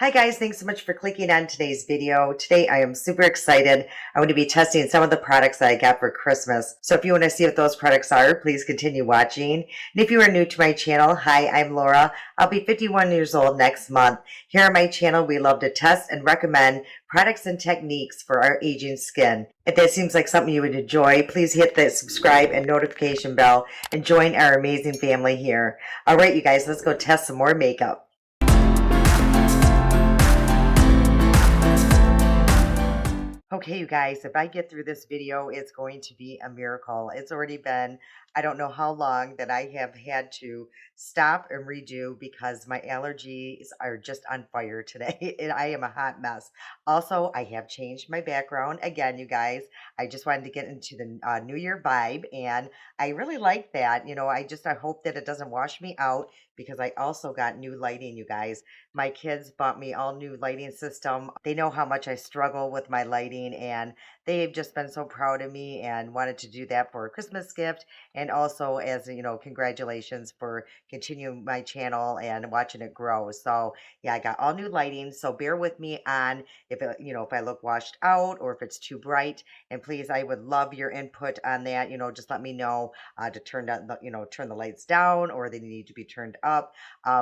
Hi guys, thanks so much for clicking on today's video. Today I am super excited. I'm going to be testing some of the products that I got for Christmas. So if you want to see what those products are, please continue watching. And if you are new to my channel, hi, I'm Laura. I'll be 51 years old next month. Here on my channel, we love to test and recommend products and techniques for our aging skin. If that seems like something you would enjoy, please hit the subscribe and notification bell and join our amazing family here. All right, you guys, let's go test some more makeup. Okay, you guys, if I get through this video, it's going to be a miracle. It's already been, I don't know how long that I have had to stop and redo because my allergies are just on fire today and I am a hot mess. Also, I have changed my background again, you guys. I just wanted to get into the New Year vibe and I really like that. I hope that it doesn't wash me out because I also got new lighting, you guys. My kids bought me all new lighting system. They know how much I struggle with my lighting and they've just been so proud of me and wanted to do that for a Christmas gift and also as, congratulations for continuing my channel and watching it grow. So, yeah, I got all new lighting, so bear with me on if I look washed out or if it's too bright. And please, I would love your input on that. Just let me know to turn the lights down or they need to be turned up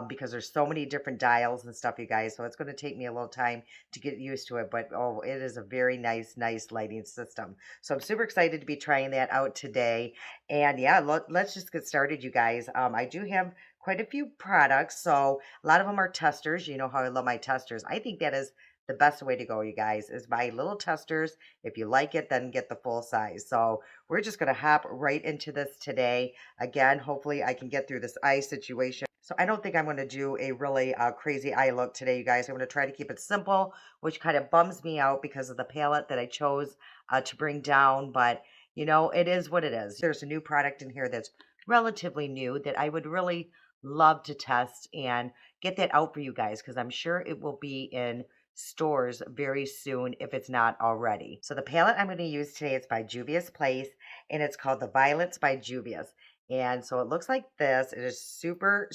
because there's so many different dials and stuff, you guys. So it's going to take me a little time to get used to it. But oh, it is a very nice lighting system. So I'm super excited to be trying that out today. And yeah, let's just get started, you guys. I do have quite a few products. So a lot of them are testers. You know how I love my testers. I think that is the best way to go, you guys, is buy little testers. If you like it, then get the full size. So we're just going to hop right into this today. Again, hopefully I can get through this eye situation. So I don't think I'm going to do a really crazy eye look today, you guys. I'm going to try to keep it simple, which kind of bums me out because of the palette that I chose to bring down. But, it is what it is. There's a new product in here that's relatively new that I would really love to test and get that out for you guys because I'm sure it will be in stores very soon if it's not already. So the palette I'm going to use today is by Juvia's Place and it's called the Violets by Juvia's. And so it looks like this. It is super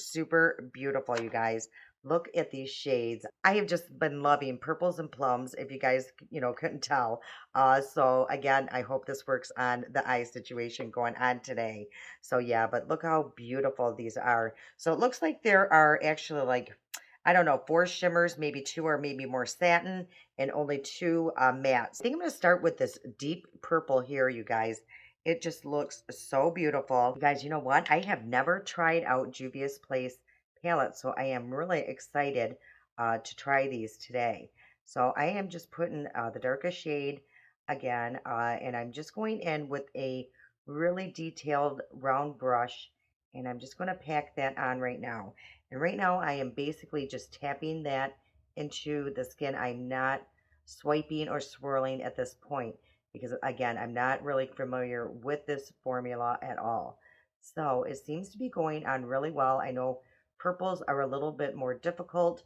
beautiful, you guys. Look at these shades. I have just been loving purples and plums, if you guys, couldn't tell. So again, I hope this works on the eye situation going on today. So yeah, but look how beautiful these are. So it looks like there are actually like, I don't know, four shimmers, maybe two or maybe more satin, and only two mattes. I think I'm going to start with this deep purple here, you guys. It just looks so beautiful. You guys, you know what? I have never tried out Juvia's Place palette, so I am really excited to try these today. So I am just putting the darkest shade again, and I'm just going in with a really detailed round brush, and I'm just going to pack that on right now. And right now I am basically just tapping that into the skin. I'm not swiping or swirling at this point because again, I'm not really familiar with this formula at all. So it seems to be going on really well. I know purples are a little bit more difficult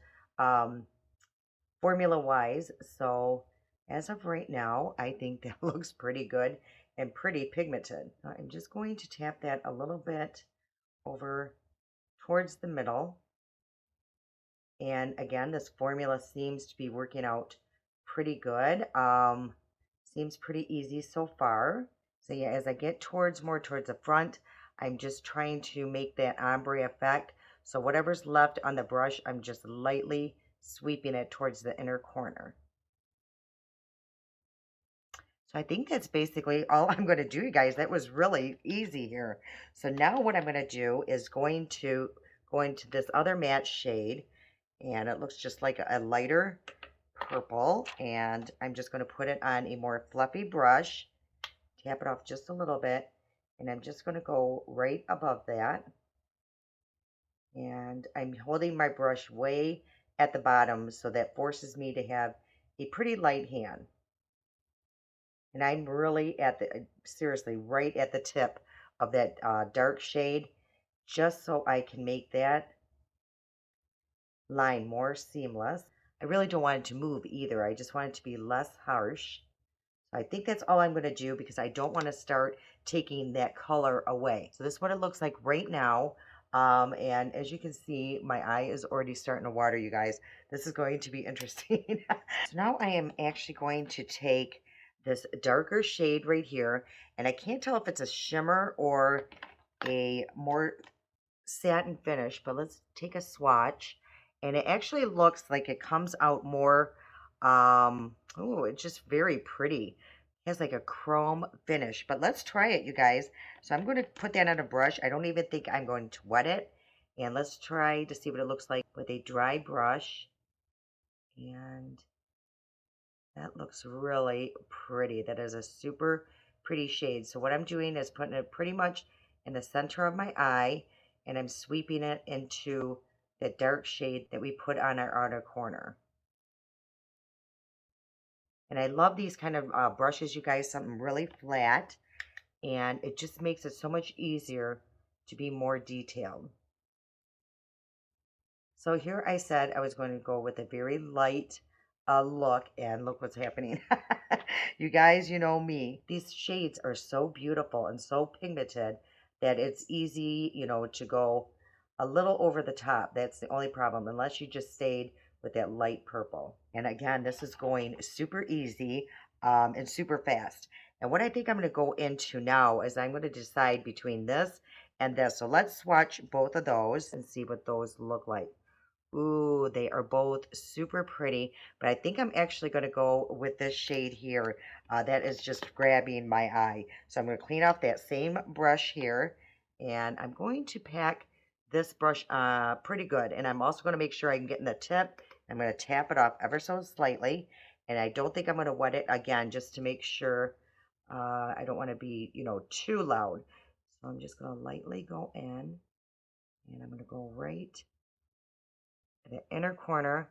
formula wise. So as of right now, I think that looks pretty good and pretty pigmented. I'm just going to tap that a little bit over towards the middle. And again, this formula seems to be working out pretty good. Seems pretty easy so far. So yeah, as I get more towards the front, I'm just trying to make that ombre effect. So whatever's left on the brush, I'm just lightly sweeping it towards the inner corner. So I think that's basically all I'm going to do, you guys. That was really easy here. So now what I'm going to do is go into this other matte shade, and it looks just like a lighter purple, and I'm just going to put it on a more fluffy brush, tap it off just a little bit, and I'm just going to go right above that, and I'm holding my brush way at the bottom so that forces me to have a pretty light hand. And I'm really seriously, right at the tip of that dark shade, just so I can make that line more seamless. I really don't want it to move either. I just want it to be less harsh. I think that's all I'm going to do because I don't want to start taking that color away. So this is what it looks like right now. And as you can see, my eye is already starting to water, you guys. This is going to be interesting. So now I am actually going to take this darker shade right here, and I can't tell if it's a shimmer or a more satin finish, but let's take a swatch. And it actually looks like it comes out more, oh, it's just very pretty. It has like a chrome finish, but let's try it, you guys. So I'm going to put that on a brush. I don't even think I'm going to wet it. And let's try to see what it looks like with a dry brush. And that looks really pretty. That is a super pretty shade. So what I'm doing is putting it pretty much in the center of my eye, and I'm sweeping it into the dark shade that we put on our outer corner. And I love these kind of brushes, you guys, something really flat, and it just makes it so much easier to be more detailed. So here I said I was going to go with a very light look, and look what's happening. You guys, you know me. These shades are so beautiful and so pigmented that it's easy, to go a little over the top. That's the only problem, unless you just stayed with that light purple. And again, this is going super easy and super fast. And what I think I'm going to go into now is I'm going to decide between this and this. So let's swatch both of those and see what those look like. Ooh, they are both super pretty, but I think I'm actually going to go with this shade here. That is just grabbing my eye. So I'm going to clean off that same brush here, and I'm going to pack this brush pretty good. And I'm also going to make sure I can get in the tip. I'm going to tap it off ever so slightly, and I don't think I'm going to wet it again just to make sure I don't want to be, too loud. So I'm just going to lightly go in, and I'm going to go right the inner corner,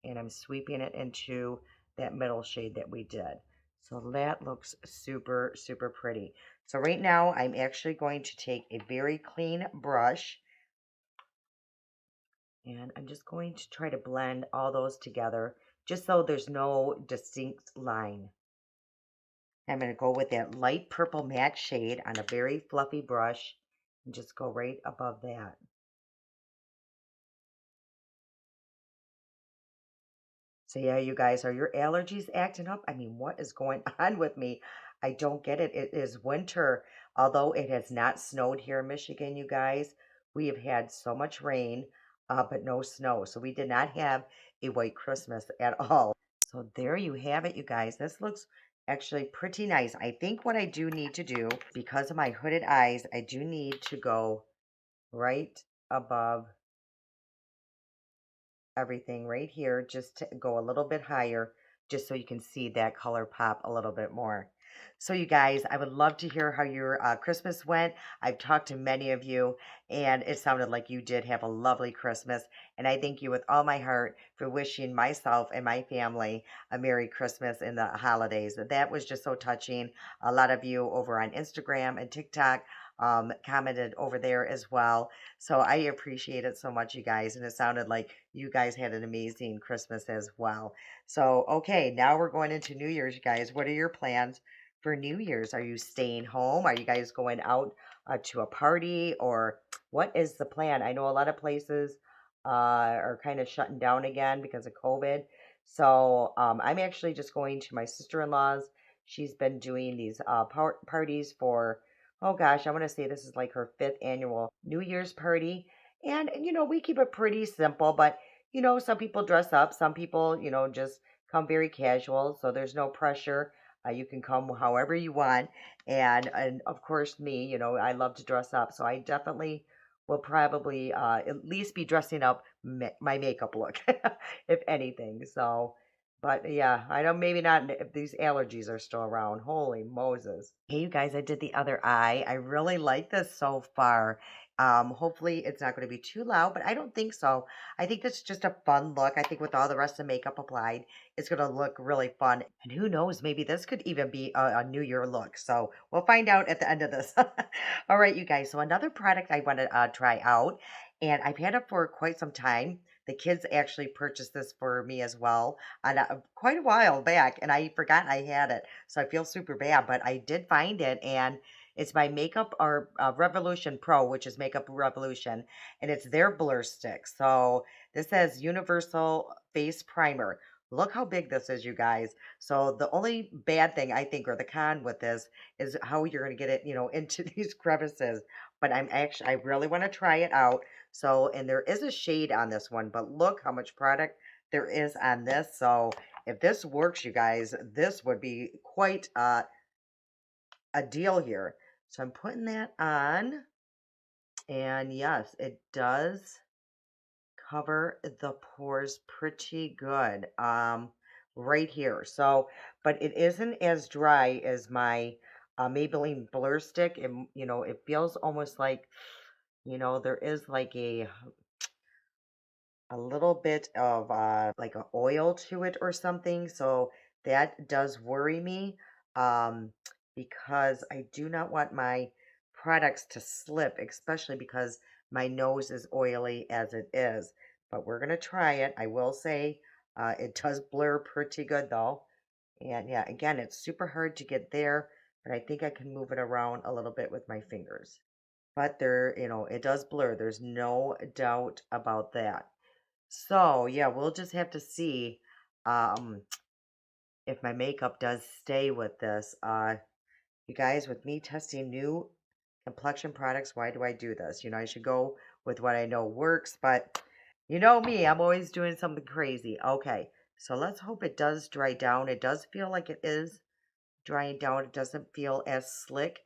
and I'm sweeping it into that middle shade that we did. So that looks super, super pretty. So right now I'm actually going to take a very clean brush, and I'm just going to try to blend all those together just so there's no distinct line. I'm going to go with that light purple matte shade on a very fluffy brush and just go right above that. So yeah, you guys, are your allergies acting up? I mean, what is going on with me? I don't get it. It is winter. Although it has not snowed here in Michigan, you guys, we have had so much rain, but no snow. So we did not have a white Christmas at all. So there you have it, you guys. This looks actually pretty nice. I think what I do need to do, because of my hooded eyes, I do need to go right above everything right here, just to go a little bit higher, just so you can see that color pop a little bit more. So you guys, I would love to hear how your Christmas went. I've talked to many of you, and it sounded like you did have a lovely Christmas. And I thank you with all my heart for wishing myself and my family a Merry Christmas in the holidays. That was just so touching. A lot of you over on Instagram and TikTok commented over there as well. So I appreciate it so much, you guys. And it sounded like you guys had an amazing Christmas as well. So, okay, now we're going into New Year's, you guys. What are your plans for New Year's? Are you staying home? Are you guys going out to a party? Or what is the plan? I know a lot of places are kind of shutting down again because of COVID. So I'm actually just going to my sister-in-law's. She's been doing these parties for, oh gosh, I want to say this is like her fifth annual New Year's party. And, we keep it pretty simple, but, some people dress up. Some people, just come very casual. So there's no pressure. You can come however you want. And of course, me, I love to dress up. So I definitely will probably at least be dressing up my makeup look, if anything. So, but yeah, I know maybe not if these allergies are still around. Holy Moses. Hey, you guys, I did the other eye. I really like this so far. Hopefully it's not going to be too loud, but I don't think so. I think that's just a fun look. I think with all the rest of the makeup applied, it's going to look really fun. And who knows, maybe this could even be a New Year look. So we'll find out at the end of this. All right, you guys. So another product I want to try out, and I've had it for quite some time. The kids actually purchased this for me as well on quite a while back, and I forgot I had it. So I feel super bad, but I did find it, and It's by Makeup or Revolution Pro, which is Makeup Revolution, and it's their blur stick. So this says Universal Face Primer. Look how big this is, you guys. So the only bad thing I think, or the con with this, is how you're going to get it, into these crevices. But I really want to try it out. So, and there is a shade on this one, but look how much product there is on this. So if this works, you guys, this would be quite a deal here. So I'm putting that on, and yes, it does cover the pores pretty good right here. So, but it isn't as dry as my Maybelline Blur Stick. And it feels almost like, there is like a little bit of like a oil to it or something. So that does worry me um, because I do not want my products to slip, especially because my nose is oily as it is. But we're going to try it. I will say it does blur pretty good though. And yeah, again, it's super hard to get there, but I think I can move it around a little bit with my fingers. But there, it does blur. There's no doubt about that. So, yeah, we'll just have to see um, if my makeup does stay with this. You guys, with me testing new complexion products, why do I do this? I should go with what I know works, but you know me, I'm always doing something crazy. Okay, so let's hope it does dry down. It does feel like it is drying down. It doesn't feel as slick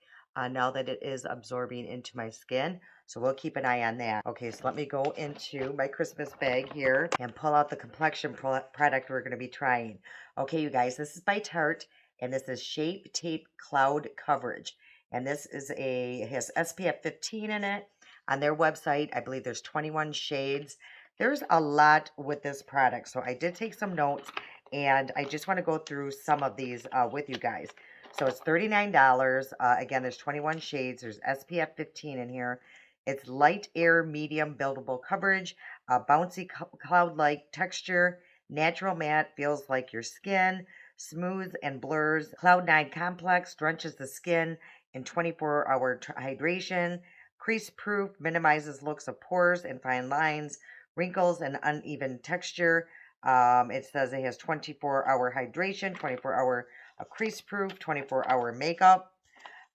now that it is absorbing into my skin. So we'll keep an eye on that. Okay, so let me go into my Christmas bag here and pull out the complexion product we're going to be trying. Okay, you guys, this is by Tarte, and this is Shape Tape Cloud Coverage. And this is it has SPF 15 in it. On their website, I believe there's 21 shades. There's a lot with this product. So I did take some notes, and I just want to go through some of these with you guys. So it's $39. Again, there's 21 shades. There's SPF 15 in here. It's light air, medium buildable coverage, bouncy cloud-like texture, natural matte, feels like your skin, smooth and blurs. Cloud9 complex drenches the skin in 24-hour hydration. Crease proof minimizes looks of pores and fine lines, wrinkles, and uneven texture. It says it has 24-hour hydration, 24-hour crease proof, 24-hour makeup.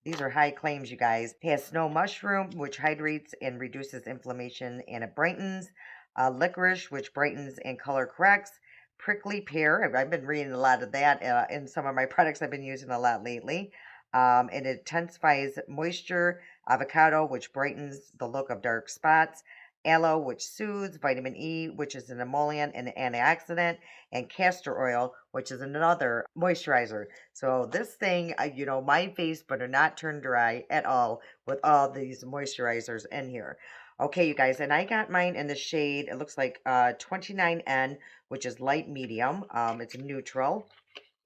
These are high claims, you guys. It has snow mushroom, which hydrates and reduces inflammation and it brightens. Licorice, which brightens and color corrects. Prickly pear, I've been reading a lot of that in some of my products I've been using a lot lately. And it intensifies moisture. Avocado, which brightens the look of dark spots. Aloe, which soothes. Vitamin E, which is an emollient and antioxidant. And castor oil, which is another moisturizer. So this thing, my face better not turn dry at all with all these moisturizers in here. Okay, you guys, and I got mine in the shade, it looks like 29N, which is light medium. It's neutral,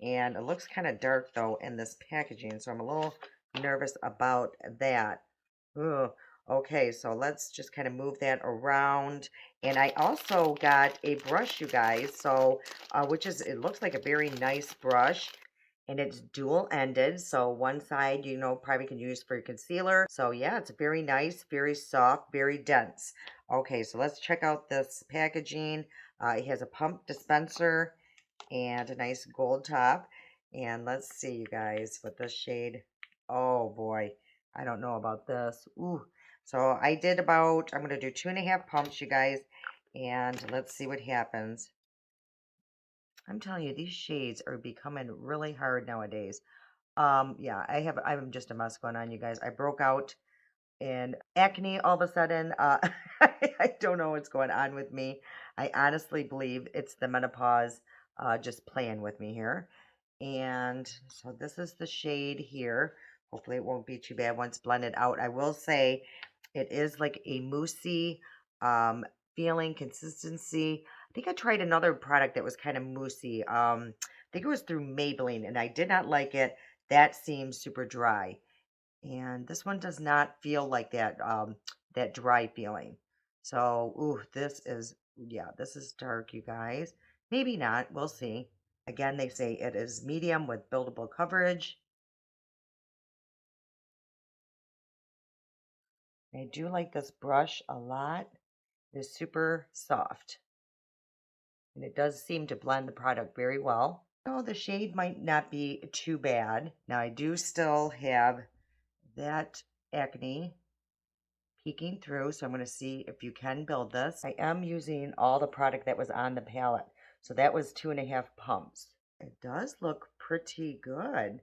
and it looks kind of dark, though, in this packaging, so I'm a little nervous about that. Ugh. Okay, so let's just kind of move that around. And I also got a brush, you guys, so it looks like a very nice brush, and it's dual ended. So one side, probably can use for your concealer. So yeah, it's very nice, very soft, very dense. Okay, so let's check out this packaging. It has a pump dispenser and a nice gold top. And let's see, you guys, with this shade. Oh boy, I don't know about this. Ooh. So I'm going to do 2.5 pumps, you guys, and let's see what happens. I'm telling you, these shades are becoming really hard nowadays. Yeah, I'm just a mess going on, you guys. I broke out in acne all of a sudden. I don't know what's going on with me. I honestly believe it's the menopause just playing with me here. And so this is the shade here. Hopefully it won't be too bad once blended out. I will say it is like a moussey um, feeling consistency. I think I tried another product that was kind of moussey. I think it was through Maybelline, and I did not like it. That seems super dry. And this one does not feel like that dry feeling. So, ooh, this is dark, you guys. Maybe not. We'll see. Again, they say it is medium with buildable coverage. I do like this brush a lot. It is super soft, and it does seem to blend the product very well. Oh, the shade might not be too bad. Now, I do still have that acne peeking through, so I'm going to see if you can build this. I am using all the product that was on the palette, so that was 2.5 pumps. It does look pretty good.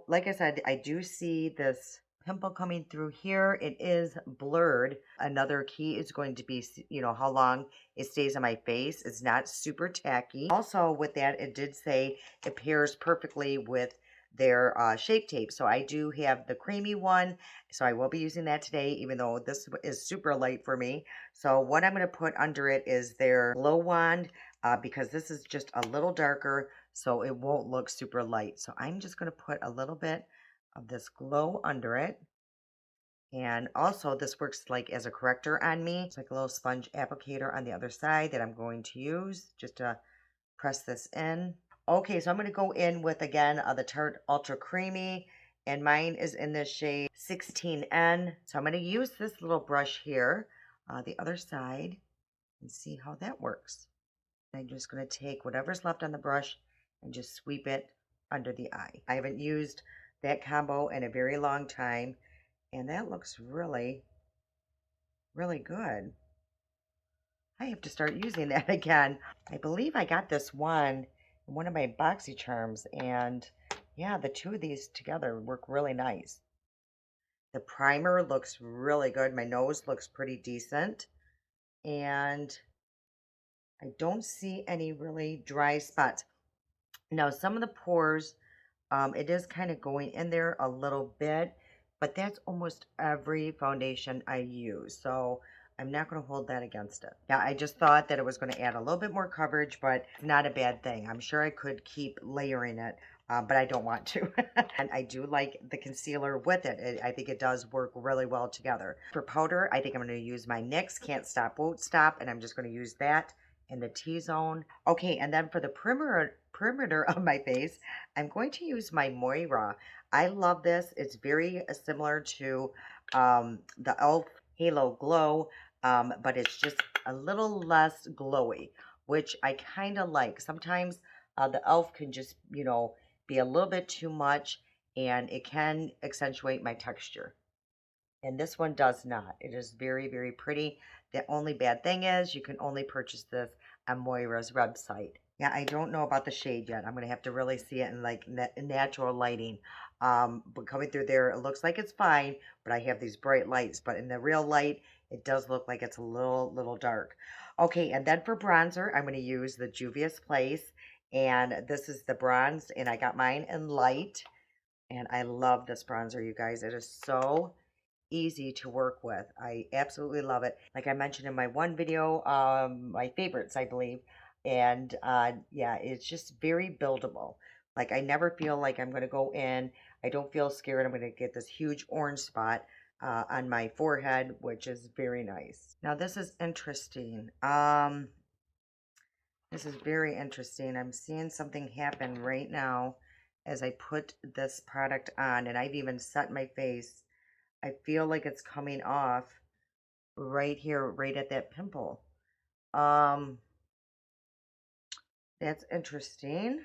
Like I said, I do see this pimple coming through here. It is blurred. Another key is going to be, how long it stays on my face. It's not super tacky. Also, with that, it did say it pairs perfectly with their shape tape. So I do have the creamy one. So I will be using that today, even though this is super light for me. So what I'm going to put under it is their glow wand, because this is just a little darker, so it won't look super light. So I'm just going to put a little bit of this glow under it. And also this works like as a corrector on me. It's like a little sponge applicator on the other side that I'm going to use just to press this in. Okay, so I'm going to go in with, again, the Tarte Ultra Creamy, and mine is in this shade 16N. So I'm going to use this little brush here, the other side, and see how that works. I'm just going to take whatever's left on the brush and just sweep it under the eye. I haven't used that combo in a very long time, and that looks really, really good. I have to start using that again. I believe I got this one in one of my BoxyCharms, and yeah, the two of these together work really nice. The primer looks really good. My nose looks pretty decent, and I don't see any really dry spots. Now, some of the pores, it is kind of going in there a little bit, but that's almost every foundation I use. So I'm not going to hold that against it. Yeah, I just thought that it was going to add a little bit more coverage, but not a bad thing. I'm sure I could keep layering it, but I don't want to. And I do like the concealer with it. I think it does work really well together. For powder, I think I'm going to use my NYX Can't Stop, Won't Stop, and I'm just going to use that in the T-zone. Okay, and then for the perimeter of my face, I'm going to use my Moira. I love this. It's very similar to the e.l.f. Halo Glow, but it's just a little less glowy, which I kind of like. Sometimes the e.l.f. can just, be a little bit too much, and it can accentuate my texture. And this one does not. It is very, very pretty. The only bad thing is you can only purchase this on Moira's website. Yeah, I don't know about the shade yet. I'm going to have to really see it in like natural lighting. But coming through there, it looks like it's fine, but I have these bright lights. But in the real light, it does look like it's a little dark. Okay, and then for bronzer, I'm going to use the Juvia's Place. And this is the bronze, and I got mine in light. And I love this bronzer, you guys. It is so easy to work with. I absolutely love it. Like I mentioned in my one video, my favorites, I believe. And yeah, it's just very buildable. Like I never feel like I'm going to go in. I don't feel scared I'm going to get this huge orange spot on my forehead, which is very nice. Now this is interesting. This is very interesting. I'm seeing something happen right now as I put this product on, and I've even set my face. I feel like it's coming off right here, right at that pimple. Um, that's interesting.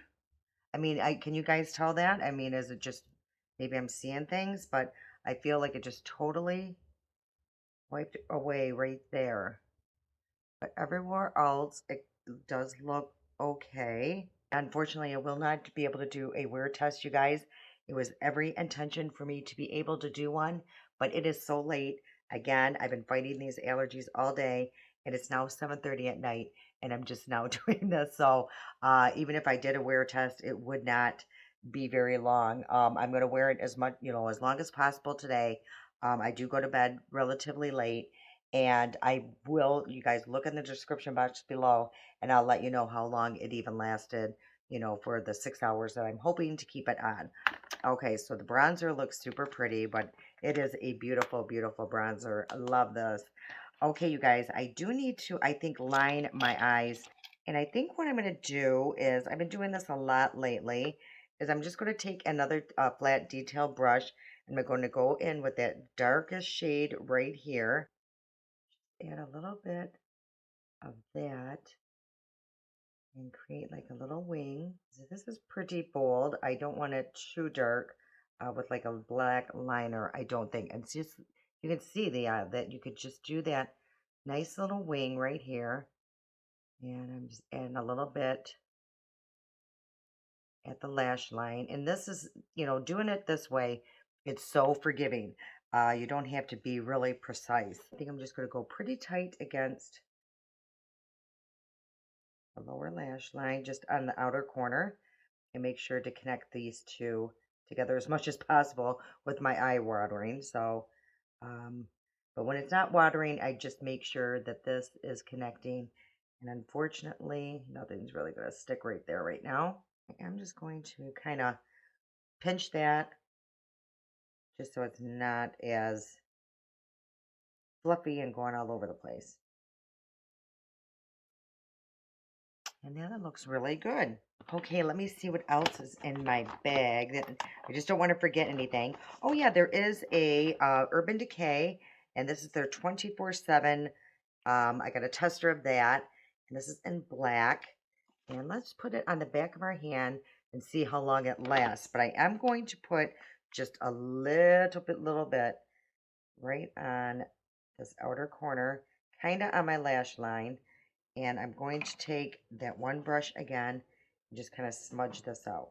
I mean, can you guys tell that? I mean, is it just maybe I'm seeing things, but I feel like it just totally wiped away right there. But everywhere else, it does look okay. Unfortunately, I will not be able to do a wear test, you guys. It was every intention for me to be able to do one, but it is so late. Again, I've been fighting these allergies all day, and it's now 7:30 at night, and I'm just now doing this. So even if I did a wear test, it would not be very long. I'm going to wear it as much, as long as possible today. I do go to bed relatively late, and I will, you guys look in the description box below, and I'll let you know how long it even lasted, for the 6 hours that I'm hoping to keep it on. Okay, so the bronzer looks super pretty, but it is a beautiful, beautiful bronzer. I love this. Okay, you guys, I do need to, I think, line my eyes. And I think what I'm going to do is, I've been doing this a lot lately, is I'm just going to take another flat detail brush. And I'm going to go in with that darkest shade right here. Add a little bit of that and create like a little wing. So this is pretty bold. I don't want it too dark with like a black liner. I don't think. It's just, you can see the that you could just do that nice little wing right here. And I'm just adding a little bit at the lash line. And this is, doing it this way, it's so forgiving. You don't have to be really precise. I think I'm just going to go pretty tight against the lower lash line, just on the outer corner, and make sure to connect these two together as much as possible with my eye watering. So, but when it's not watering, I just make sure that this is connecting. And unfortunately, nothing's really going to stick right there right now. I'm just going to kind of pinch that just so it's not as fluffy and going all over the place. And now that looks really good. Okay, let me see what else is in my bag. I just don't want to forget anything. Oh yeah, there is a Urban Decay, and this is their 24/7. I got a tester of that, and this is in black. And let's put it on the back of our hand and see how long it lasts. But I am going to put just a little bit right on this outer corner, kind of on my lash line. And I'm going to take that one brush again and just kind of smudge this out.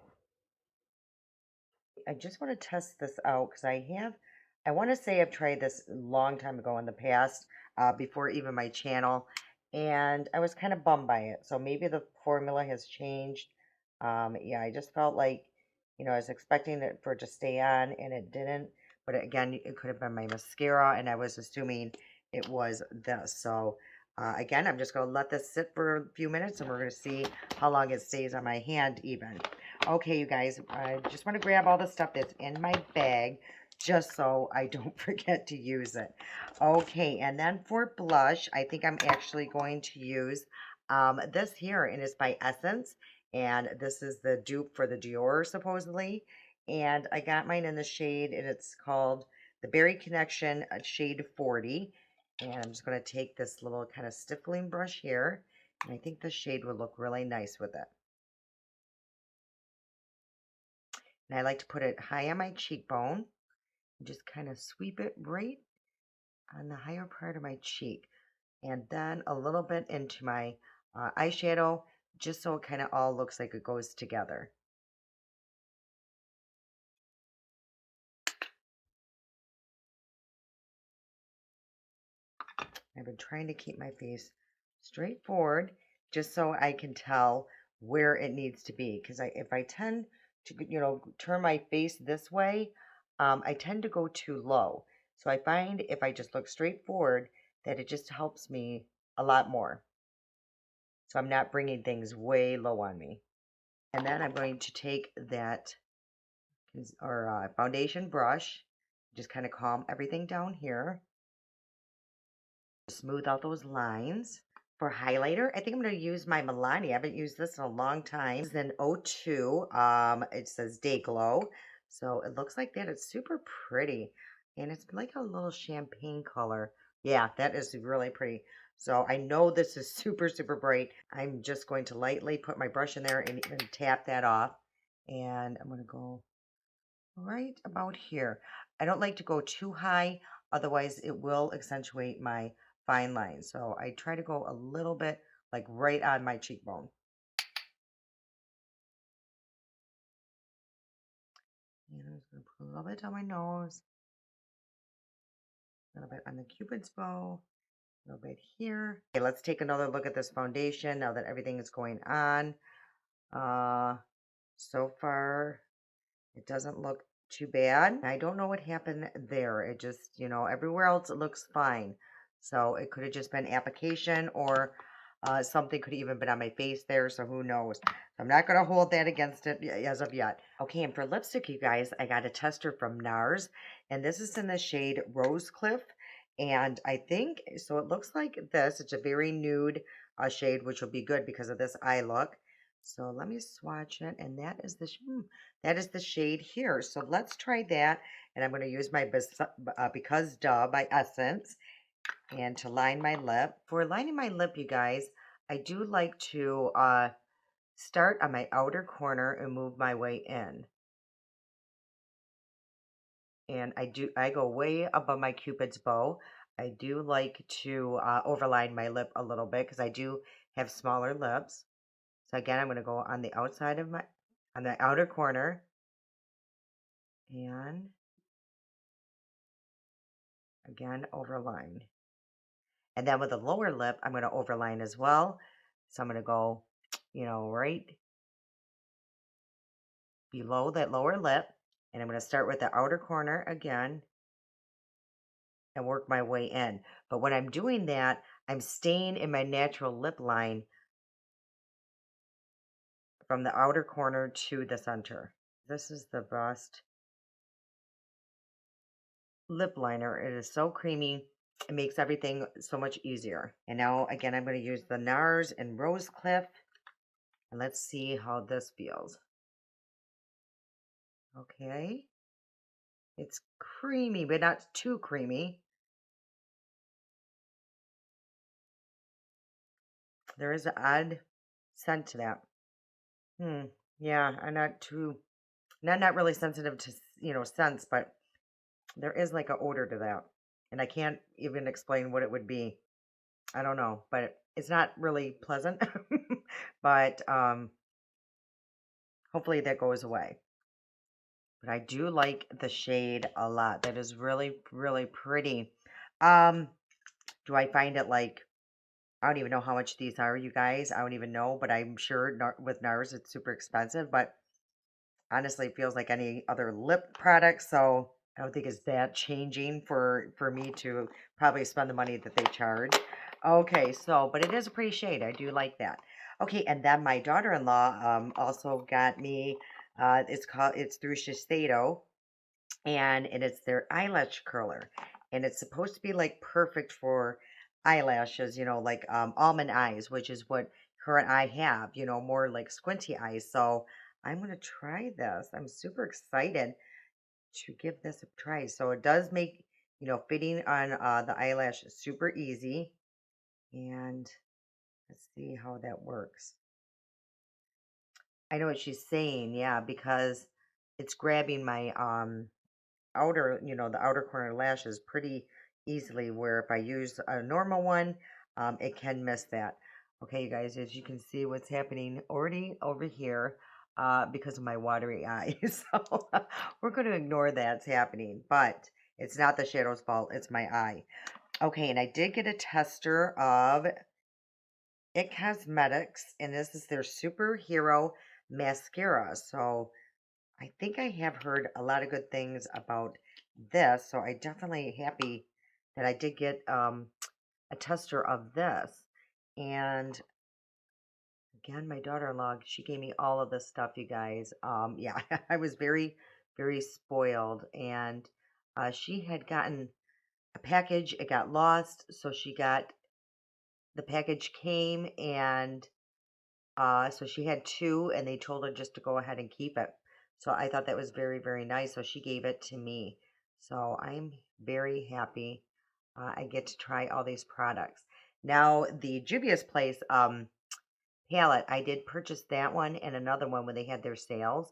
I just want to test this out because I want to say I've tried this a long time ago in the past, before even my channel, and I was kind of bummed by it. So maybe the formula has changed. Yeah, I just felt like, I was expecting it for it to stay on and it didn't. But again, it could have been my mascara, and I was assuming it was this. So again, I'm just going to let this sit for a few minutes, and we're going to see how long it stays on my hand even. Okay, you guys, I just want to grab all the stuff that's in my bag just so I don't forget to use it. Okay, and then for blush, I think I'm actually going to use this here, and it's by Essence, and this is the dupe for the Dior, supposedly, and I got mine in the shade, and it's called the Berry Connection shade 40, and I'm just going to take this little kind of stippling brush here, and I think the shade would look really nice with it. And I like to put it high on my cheekbone and just kind of sweep it right on the higher part of my cheek. And then a little bit into my eyeshadow, just so it kind of all looks like it goes together. I've been trying to keep my face straightforward just so I can tell where it needs to be. Because if I tend to, turn my face this way, I tend to go too low. So I find if I just look straight forward, that it just helps me a lot more. So I'm not bringing things way low on me. And then I'm going to take that foundation brush, just kind of calm everything down here. Smooth out those lines. For highlighter, I think I'm going to use my Milani. I haven't used this in a long time. This is an O2. It says Day Glow. So it looks like that. It's super pretty. And it's like a little champagne color. Yeah, that is really pretty. So I know this is super, super bright. I'm just going to lightly put my brush in there and tap that off. And I'm going to go right about here. I don't like to go too high, otherwise it will accentuate my fine lines. So I try to go a little bit like right on my cheekbone. And I'm just going to put a little bit on my nose, a little bit on the Cupid's bow, a little bit here. Okay, let's take another look at this foundation now that everything is going on. So far, it doesn't look too bad. I don't know what happened there. It just, everywhere else it looks fine. So it could have just been application, or something could have even been on my face there. So who knows? So I'm not going to hold that against it as of yet. Okay, and for lipstick, you guys, I got a tester from NARS. And this is in the shade Rose Cliff. And I think, so it looks like this. It's a very nude shade, which will be good because of this eye look. So let me swatch it, and that is the shade here. So let's try that, and I'm going to use my Because Duh by Essence, and to line my lip. For lining my lip, you guys, I do like to start on my outer corner and move my way in. And I go way above my Cupid's bow. I do like to overline my lip a little bit because I do have smaller lips. So again, I'm going to go on the outside of on the outer corner, and again, overline. And then with the lower lip, I'm going to overline as well. So I'm going to go, right below that lower lip. And I'm going to start with the outer corner again and work my way in. But when I'm doing that, I'm staying in my natural lip line from the outer corner to the center. This is the best lip liner. It is so creamy. It makes everything so much easier. And now, again, I'm going to use the NARS and Rose Cliff. And let's see how this feels. Okay. It's creamy, but not too creamy. There is an odd scent to that. Yeah, I'm not really sensitive to, scents, but there is like an odor to that. And I can't even explain what it would be. I don't know, but it's not really pleasant. But hopefully that goes away. But I do like the shade a lot. That is really, really pretty. Um, do I find it like, I don't even know how much these are, you guys. I don't even know, but I'm sure with NARS it's super expensive, but honestly it feels like any other lip product, so I don't think it's that changing for me to probably spend the money that they charge. Okay, so but it is a pretty shade. I do like that. Okay, and then my daughter-in-law also got me it's through Shiseido, and it's their eyelash curler, and it's supposed to be like perfect for eyelashes, like almond eyes, which is what her and I have, more like squinty eyes. So I'm gonna try this. I'm super excited to give this a try. So it does make fitting on the eyelash super easy, and let's see how that works. I know what she's saying, yeah, because it's grabbing my the outer corner lashes pretty easily, where if I use a normal one, it can miss that. Okay, you guys, as you can see what's happening already over here because of my watery eyes. So we're going to ignore that's happening, but it's not the shadow's fault. It's my eye. Okay, and I did get a tester of It Cosmetics, and this is their superhero mascara. So I think I have heard a lot of good things about this, so I definitely happy that I did get a tester of this. And again, my daughter-in-law, she gave me all of this stuff, you guys. Yeah, I was very, very spoiled, and she had gotten a package. It got lost, so the package came, and so she had two, and they told her just to go ahead and keep it. So I thought that was very, very nice. So she gave it to me. So I'm very happy. I get to try all these products. Now, the Juvia's Place palette, I did purchase that one and another one when they had their sales.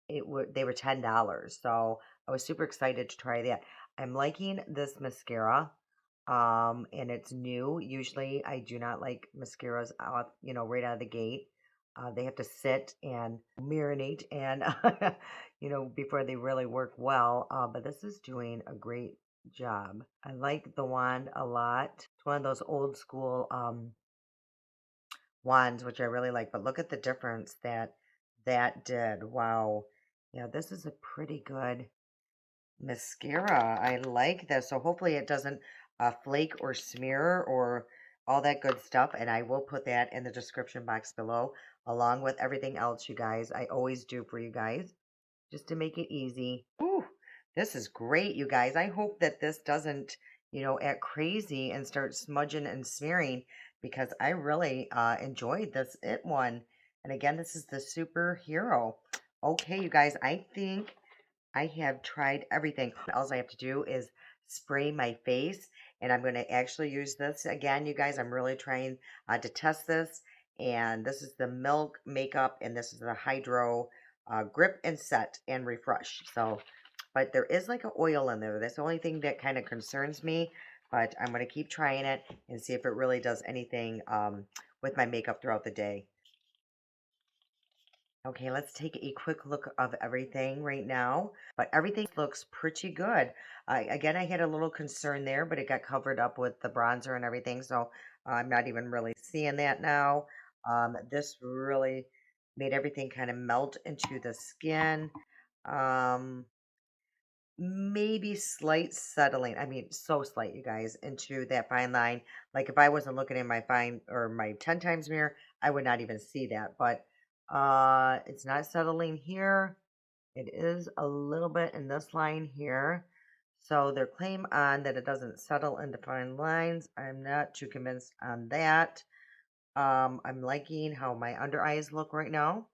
They were $10. So I was super excited to try that. I'm liking this mascara. And it's new. Usually I do not like mascaras out, right out of the gate. They have to sit and marinate and before they really work well. But this is doing a great job. I like the wand a lot. It's one of those old school wands, which I really like. But look at the difference that did. Wow. Yeah, this is a pretty good mascara. I like this. So hopefully it doesn't flake or smear or all that good stuff. And I will put that in the description box below, along with everything else, you guys. I always do for you guys, just to make it easy. Ooh, this is great, you guys. I hope that this doesn't, act crazy and start smudging and smearing, because I really enjoyed this one. And again, this is the superhero. Okay, you guys, I think I have tried everything. All I have to do is spray my face, and I'm going to actually use this again, you guys. I'm really trying to test this. And this is the Milk Makeup, and this is the Hydro Grip and Set and Refresh. So, but there is like an oil in there. That's the only thing that kind of concerns me. But I'm going to keep trying it and see if it really does anything with my makeup throughout the day. Okay, let's take a quick look of everything right now. But everything looks pretty good. Again, I had a little concern there, but it got covered up with the bronzer and everything, so I'm not even really seeing that now. This really made everything kind of melt into the skin. Um, Maybe slight settling. I mean, so slight, you guys, into that fine line. Like if I wasn't looking in my fine or my 10 times mirror, I would not even see that. But it's not settling here. It is a little bit in this line here. So their claim on that it doesn't settle into fine lines, I'm not too convinced on that. I'm liking how my under eyes look right now.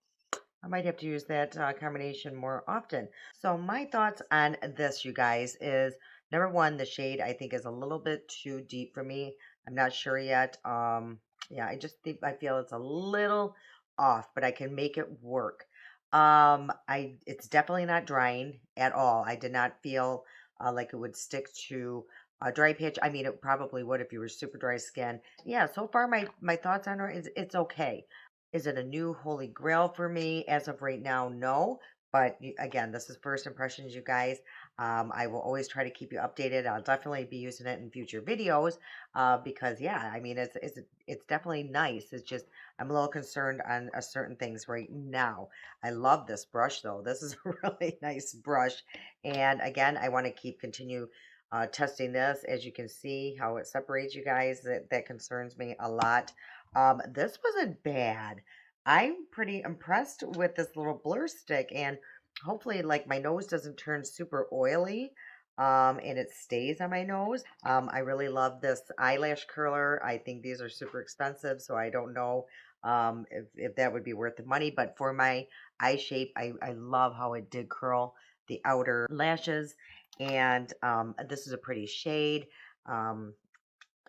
I might have to use that combination more often. So my thoughts on this, you guys, is number one, the shade I think is a little bit too deep for me. I'm not sure yet. Yeah, I just think I feel it's a little off, but I can make it work. It's definitely not drying at all. I did not feel like it would stick to a dry patch. I mean, it probably would if you were super dry skin. Yeah, so far my thoughts on her is it's okay. Is it a new holy grail for me? As of right now, no. But again, this is first impressions, you guys. I will always try to keep you updated. I'll definitely be using it in future videos because, yeah, I mean, it's definitely nice. It's just I'm a little concerned on certain things right now. I love this brush, though. This is a really nice brush. And again, I want to continue testing this. As you can see, how it separates, you guys. That concerns me a lot. This wasn't bad. I'm pretty impressed with this little blur stick, and hopefully like my nose doesn't turn super oily and it stays on my nose. I really love this eyelash curler. I think these are super expensive, so I don't know if that would be worth the money, but for my eye shape, I love how it did curl the outer lashes, and this is a pretty shade. Um,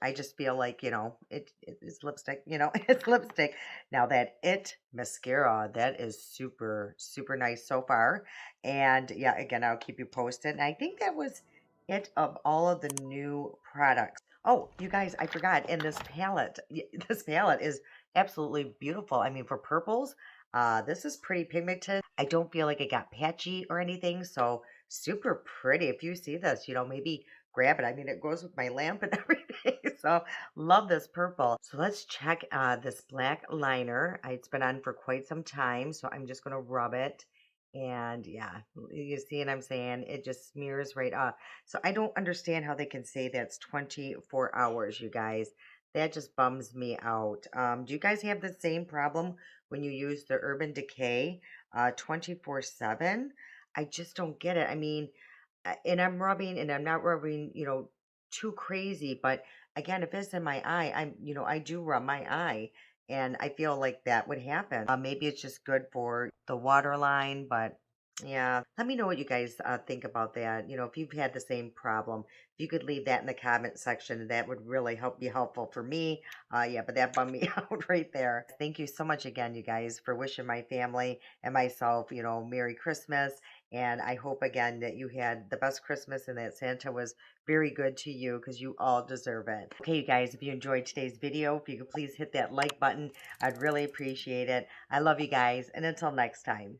I just feel like, it is lipstick, it's lipstick. Now that It mascara, that is super, super nice so far. And yeah, again, I'll keep you posted. And I think that was it of all of the new products. Oh, you guys, I forgot. And this palette, this palette is absolutely beautiful. I mean, for purples, this is pretty pigmented. I don't feel like it got patchy or anything. So super pretty. If you see this, maybe grab it. I mean, it goes with my lamp and everything. So love this purple. So let's check this black liner. It's been on for quite some time, so I'm just gonna rub it. And yeah, you see what I'm saying? It just smears right off. So I don't understand how they can say that's 24 hours, you guys. That just bums me out. Do you guys have the same problem when you use the Urban Decay 24/7? I just don't get it. I mean, and I'm rubbing and I'm not rubbing, too crazy. But again, if it's in my eye, I do rub my eye and I feel like that would happen. Maybe it's just good for the waterline, but yeah, let me know what you guys think about that. If you've had the same problem, if you could leave that in the comment section, that would really be helpful for me. Yeah, but that bummed me out right there. Thank you so much again, you guys, for wishing my family and myself, Merry Christmas. And I hope again that you had the best Christmas and that Santa was very good to you because you all deserve it. Okay, you guys, if you enjoyed today's video, if you could please hit that like button, I'd really appreciate it. I love you guys, and until next time.